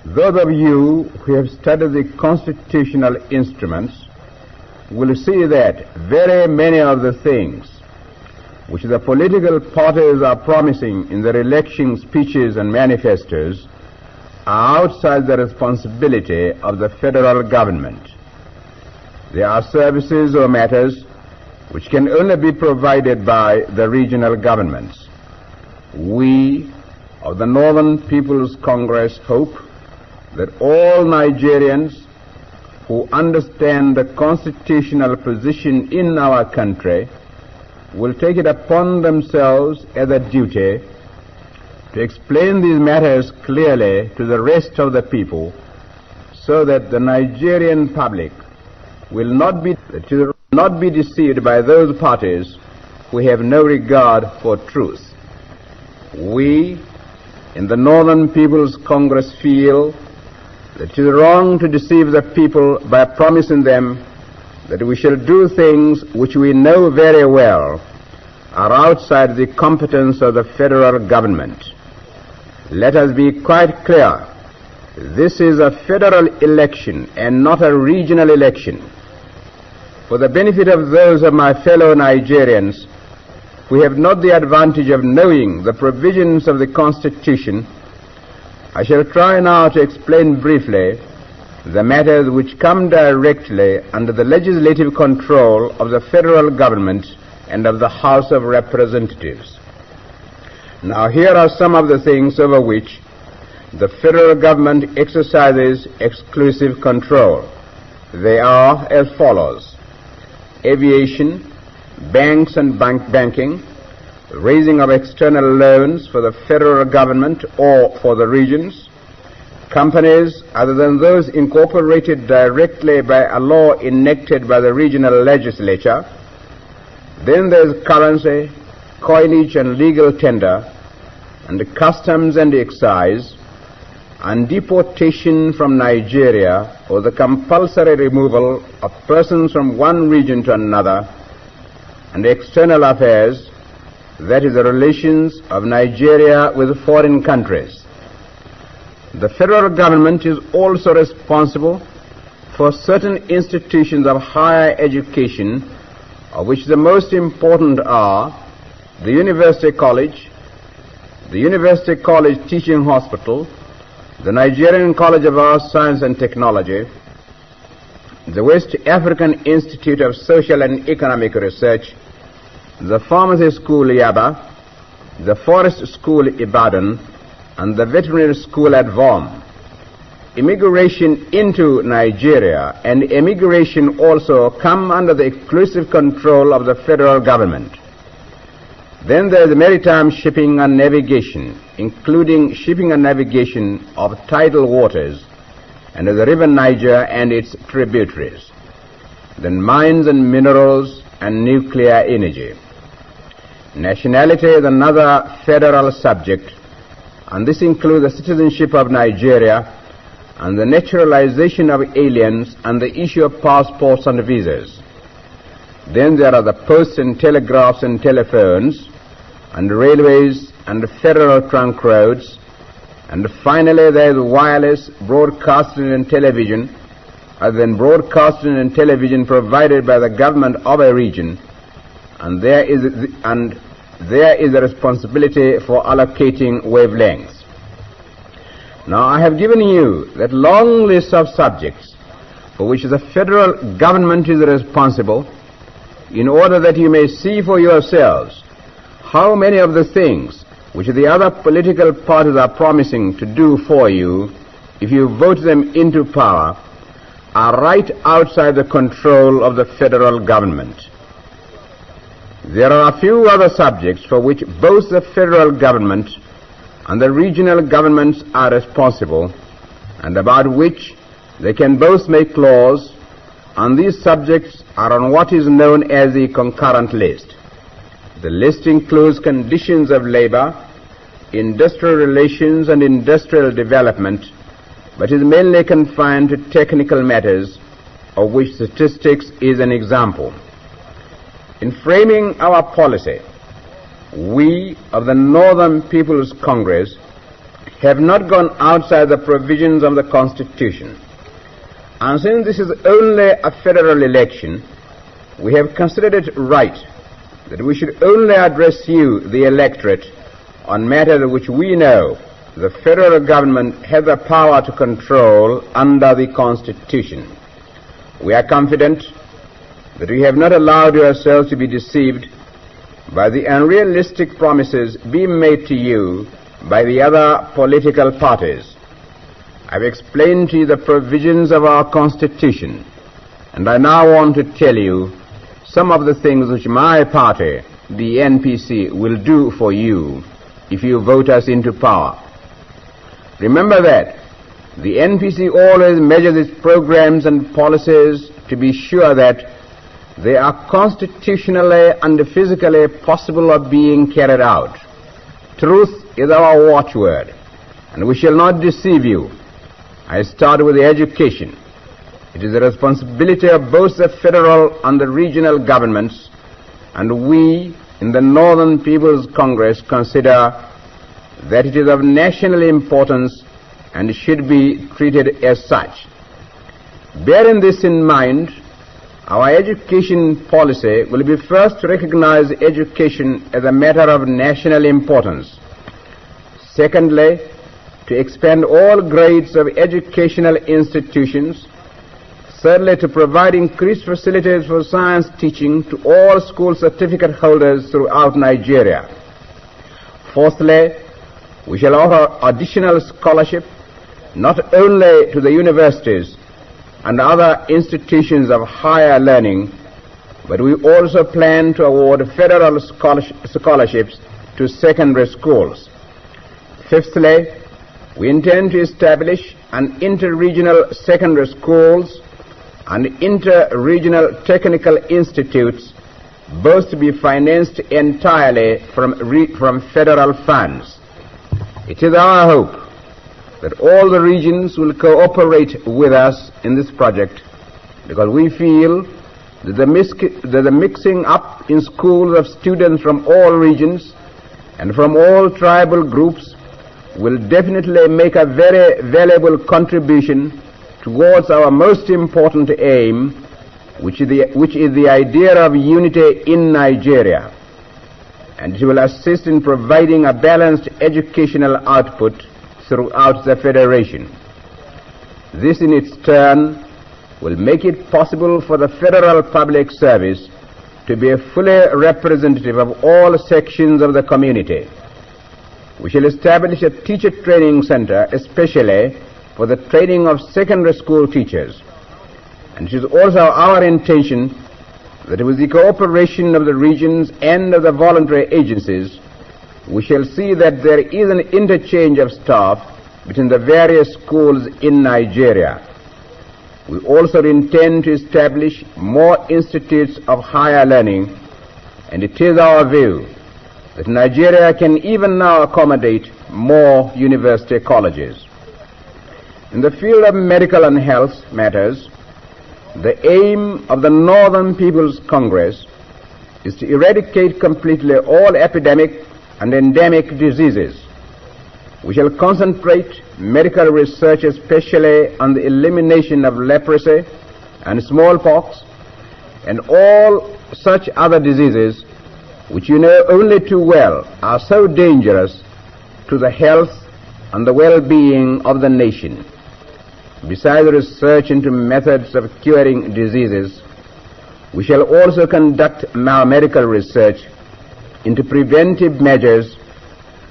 Those of you who have studied the constitutional instruments will see that very many of the things which the political parties are promising in their election speeches and manifestos are outside the responsibility of the federal government. There are services or matters which can only be provided by the regional governments. We of the Northern People's Congress hope that all Nigerians who understand the constitutional position in our country will take it upon themselves as a duty to explain these matters clearly to the rest of the people, so that the Nigerian public will not be deceived by those parties who have no regard for truth. We in the Northern People's Congress feel that it is wrong to deceive the people by promising them that we shall do things which we know very well are outside the competence of the federal government. Let us be quite clear. This is a federal election and not a regional election. For the benefit of those of my fellow Nigerians who have not the advantage of knowing the provisions of the Constitution, I shall try now to explain briefly the matters which come directly under the legislative control of the federal government and of the House of Representatives. Now, here are some of the things over which the federal government exercises exclusive control. They are as follows: aviation, banks and banking, raising of external loans for the federal government or for the regions, companies other than those incorporated directly by a law enacted by the regional legislature. Then there's currency, coinage and legal tender, and the customs and excise, and deportation from Nigeria, or the compulsory removal of persons from one region to another, and external affairs, that is the relations of Nigeria with foreign countries. The federal government is also responsible for certain institutions of higher education, of which the most important are the University College, the University College Teaching Hospital, the Nigerian College of Arts, Science and Technology, the West African Institute of Social and Economic Research, the Pharmacy School Yaba, the Forest School Ibadan, and the Veterinary School at Vom. Immigration into Nigeria and immigration also come under the exclusive control of the federal government. Then there is maritime shipping and navigation, including shipping and navigation of tidal waters and of the river Niger and its tributaries. Then mines and minerals and nuclear energy. Nationality is another federal subject, and this includes the citizenship of Nigeria and the naturalization of aliens and the issue of passports and visas. Then there are the posts and telegraphs and telephones and railways and federal trunk roads. And finally there is wireless broadcasting and television, other than broadcasting and television provided by the government of a region, and there is a responsibility for allocating wavelengths. Now, I have given you that long list of subjects for which the federal government is responsible, in order that you may see for yourselves how many of the things which the other political parties are promising to do for you, if you vote them into power, are right outside the control of the federal government. There are a few other subjects for which both the federal government and the regional governments are responsible, and about which they can both make laws, and these subjects are on what is known as the concurrent list. The list includes conditions of labor, industrial relations and industrial development, but is mainly confined to technical matters, of which statistics is an example. In framing our policy, we of the Northern People's Congress have not gone outside the provisions of the Constitution. And since this is only a federal election, we have considered it right that we should only address you, the electorate, on matters which we know the federal government has the power to control under the Constitution. We are confident that we have not allowed yourselves to be deceived by the unrealistic promises being made to you by the other political parties. I've explained to you the provisions of our Constitution, and I now want to tell you some of the things which my party, the NPC, will do for you if you vote us into power. Remember that the NPC always measures its programs and policies to be sure that they are constitutionally and physically possible of being carried out. Truth is our watchword, and we shall not deceive you. I start with the education. It is the responsibility of both the federal and the regional governments, and we in the Northern People's Congress consider that it is of national importance and should be treated as such. Bearing this in mind, our education policy will be first to recognize education as a matter of national importance. Secondly, to expand all grades of educational institutions. Thirdly, to provide increased facilities for science teaching to all school certificate holders throughout Nigeria. Fourthly, we shall offer additional scholarship not only to the universities and other institutions of higher learning, but we also plan to award federal scholarships to secondary schools. Fifthly, we intend to establish an inter-regional secondary schools and inter-regional technical institutes, both to be financed entirely from federal funds. It is our hope that all the regions will cooperate with us in this project, because we feel that the mixing up in schools of students from all regions and from all tribal groups will definitely make a very valuable contribution towards our most important aim, which is the idea of unity in Nigeria, and it will assist in providing a balanced educational output throughout the Federation. This in its turn will make it possible for the federal public service to be fully representative of all sections of the community. We shall establish a teacher training center especially for the training of secondary school teachers. And it is also our intention that with the cooperation of the regions and of the voluntary agencies, we shall see that there is an interchange of staff between the various schools in Nigeria. We also intend to establish more institutes of higher learning, and it is our view that Nigeria can even now accommodate more university colleges. In the field of medical and health matters, the aim of the Northern People's Congress is to eradicate completely all epidemic and endemic diseases. We shall concentrate medical research especially on the elimination of leprosy and smallpox and all such other diseases which you know only too well are so dangerous to the health and the well-being of the nation. Besides research into methods of curing diseases, we shall also conduct our medical research into preventive measures,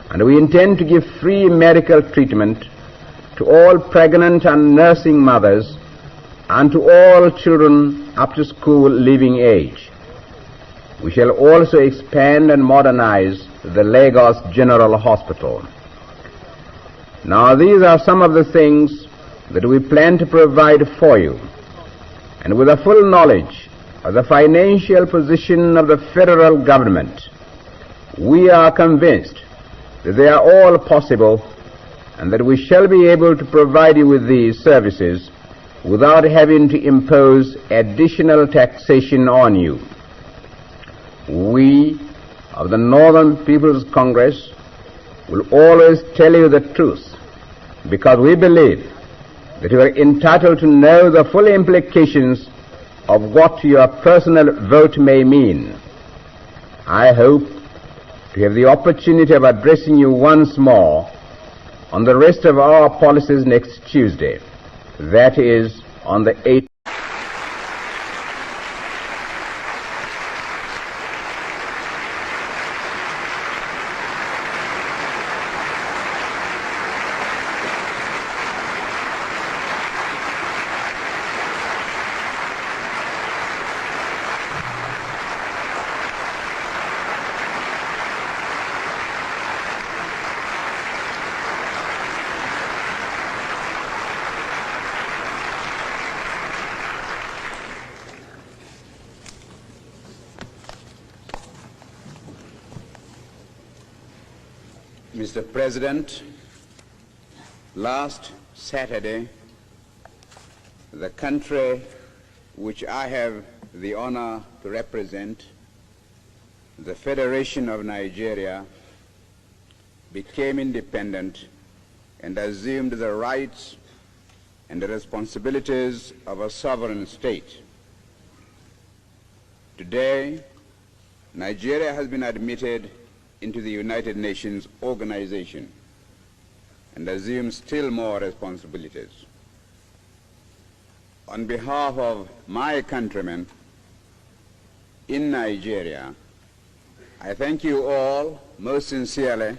and we intend to give free medical treatment to all pregnant and nursing mothers and to all children up to school leaving age. We shall also expand and modernize the Lagos General Hospital. Now, these are some of the things that we plan to provide for you, and with a full knowledge of the financial position of the federal government, we are convinced that they are all possible and that we shall be able to provide you with these services without having to impose additional taxation on you. We of the Northern People's Congress will always tell you the truth, because we believe that you are entitled to know the full implications of what your personal vote may mean. I hope to have the opportunity of addressing you once more on the rest of our policies next Tuesday, that is, on the 8th. Mr. President, last Saturday, the country which I have the honor to represent, the Federation of Nigeria, became independent and assumed the rights and the responsibilities of a sovereign state. Today, Nigeria has been admitted into the United Nations organization and assumes still more responsibilities. On behalf of my countrymen in Nigeria, I thank you all most sincerely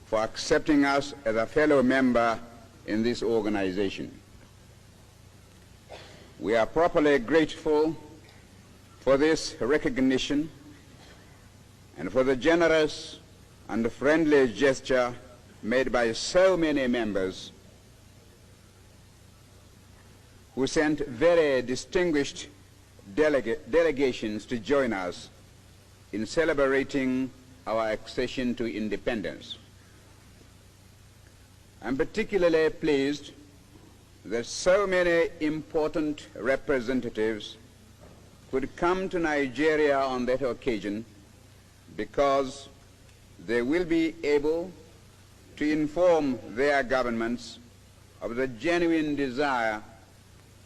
for accepting us as a fellow member in this organization. We are properly grateful for this recognition and for the generous and friendly gesture made by so many members who sent very distinguished delegations to join us in celebrating our accession to independence. I'm particularly pleased that so many important representatives could come to Nigeria on that occasion, because they will be able to inform their governments of the genuine desire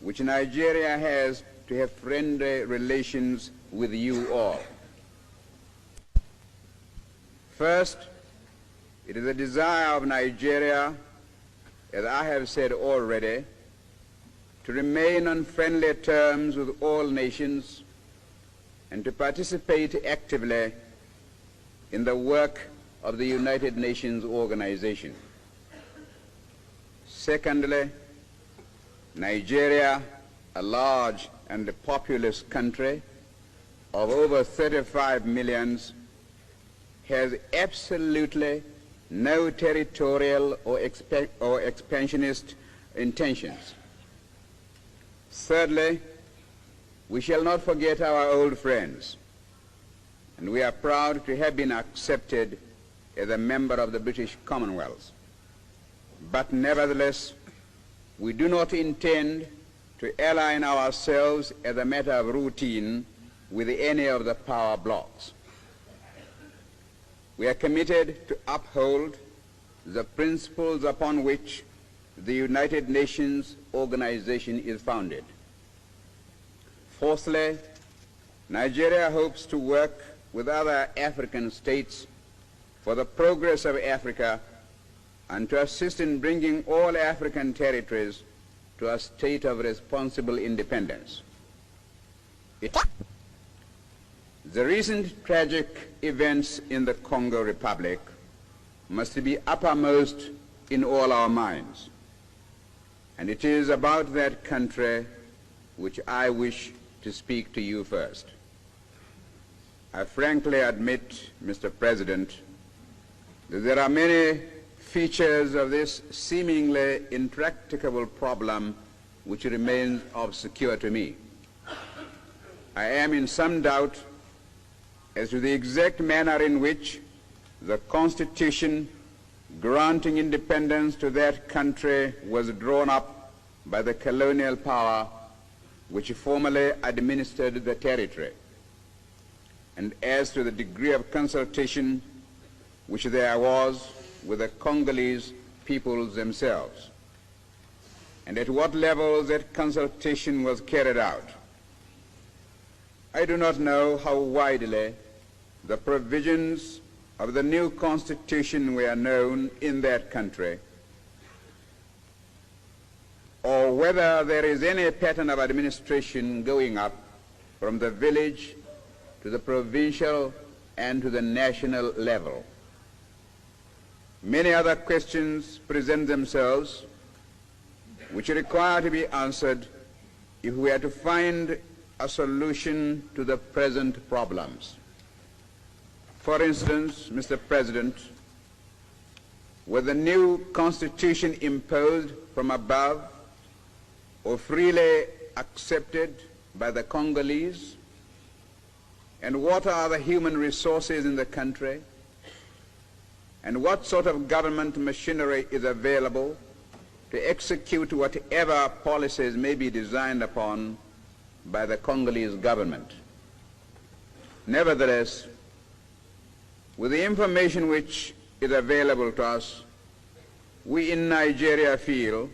which Nigeria has to have friendly relations with you all. First, it is a desire of Nigeria, as I have said already, to remain on friendly terms with all nations and to participate actively in the work of the United Nations organization. Secondly, Nigeria, a large and populous country of over 35 million, has absolutely no territorial or expansionist intentions. Thirdly, we shall not forget our old friends, and we are proud to have been accepted as a member of the British Commonwealth. But nevertheless, we do not intend to align ourselves as a matter of routine with any of the power blocs. We are committed to uphold the principles upon which the United Nations organization is founded. Fourthly, Nigeria hopes to work with other African states for the progress of Africa and to assist in bringing all African territories to a state of responsible independence. The recent tragic events in the Congo Republic must be uppermost in all our minds, and it is about that country which I wish to speak to you first. I frankly admit, Mr. President, that there are many features of this seemingly intractable problem which remains obscure to me. I am in some doubt as to the exact manner in which the Constitution granting independence to that country was drawn up by the colonial power which formerly administered the territory, and as to the degree of consultation which there was with the Congolese peoples themselves, and at what level that consultation was carried out. I do not know how widely the provisions of the new Constitution were known in that country, or whether there is any pattern of administration going up from the village to the provincial and to the national level. Many other questions present themselves which require to be answered if we are to find a solution to the present problems. For instance, Mr. President, was the new Constitution imposed from above or freely accepted by the Congolese? And what are the human resources in the country? and what sort of government machinery is available to execute whatever policies may be designed upon by the Congolese government. Nevertheless, with the information which is available to us, we in Nigeria feel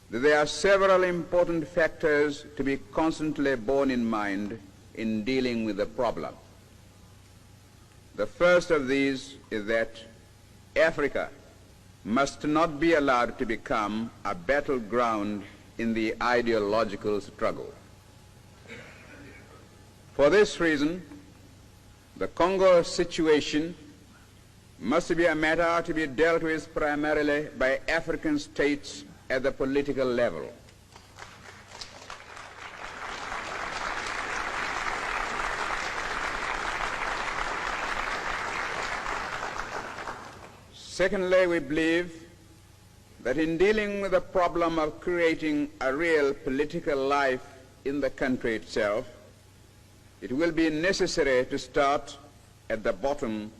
that there are several important factors to be constantly borne in mind in dealing with the problem. The first of these is that Africa must not be allowed to become a battleground in the ideological struggle. For this reason, the Congo situation must be a matter to be dealt with primarily by African states at the political level. Secondly, we believe that in dealing with the problem of creating a real political life in the country itself, it will be necessary to start at the bottom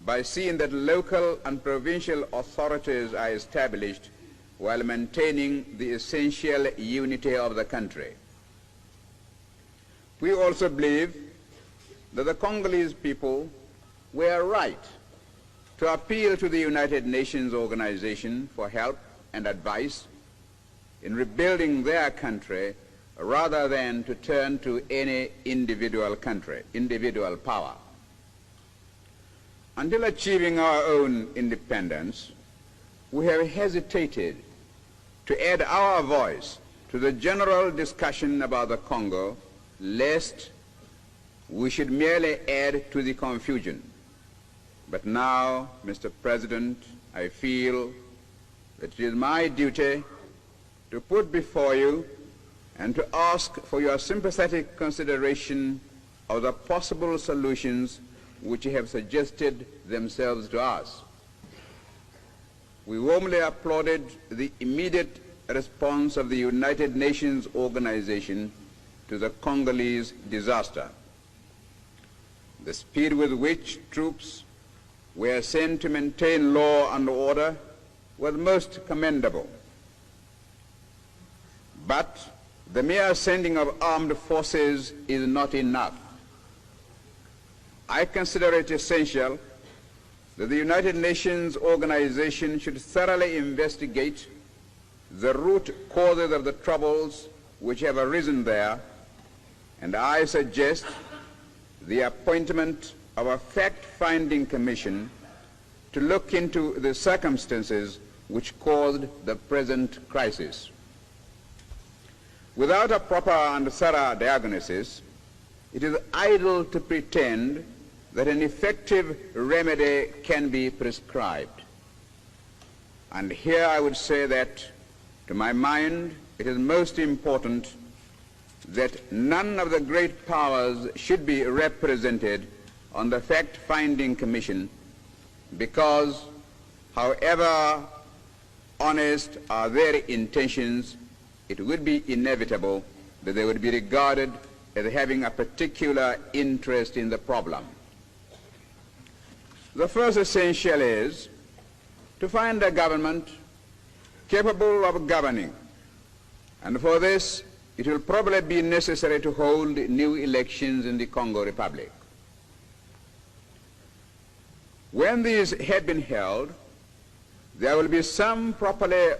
by seeing that local and provincial authorities are established while maintaining the essential unity of the country. We also believe that the Congolese people were right to appeal to the United Nations organization for help and advice in rebuilding their country rather than to turn to any individual power. Until achieving our own independence, we have hesitated to add our voice to the general discussion about the Congo, lest we should merely add to the confusion. But now, Mr. President, I feel that it is my duty to put before you and to ask for your sympathetic consideration of the possible solutions which have suggested themselves to us. We warmly applauded the immediate response of the United Nations organization to the Congolese disaster. The speed with which troops were sent to maintain law and order was most commendable. But the mere sending of armed forces is not enough. I consider it essential that the United Nations organization should thoroughly investigate the root causes of the troubles which have arisen there, and I suggest the appointment of a fact-finding commission to look into the circumstances which caused the present crisis. Without a proper and thorough diagnosis, it is idle to pretend that an effective remedy can be prescribed. And here I would say that, to my mind, it is most important that none of the great powers should be represented on the fact-finding commission, because however honest are their intentions, it would be inevitable that they would be regarded as having a particular interest in the problem. The first essential is to find a government capable of governing, and for this it will probably be necessary to hold new elections in the Congo Republic. When these have been held, there will be some properly.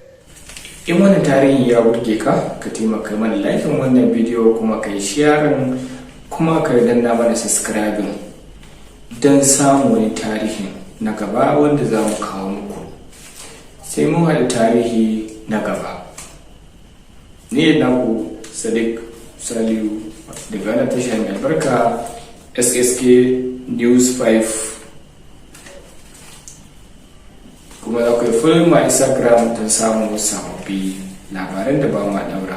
In wannan tarihi ya burge ka taimaka mana like wannan bidiyo kuma kai sharing kuma ka danna mana subscribing don samu wani tarihi na gaba wanda za mu kawo muku. Sai mun haɗa tarihi na gaba. Ni da ku Sadiq Saliu daga na tashar mai albarka SSK News 5. Kuma za ku yi follow my Instagram don samun sababbi labaran da ba ma daura.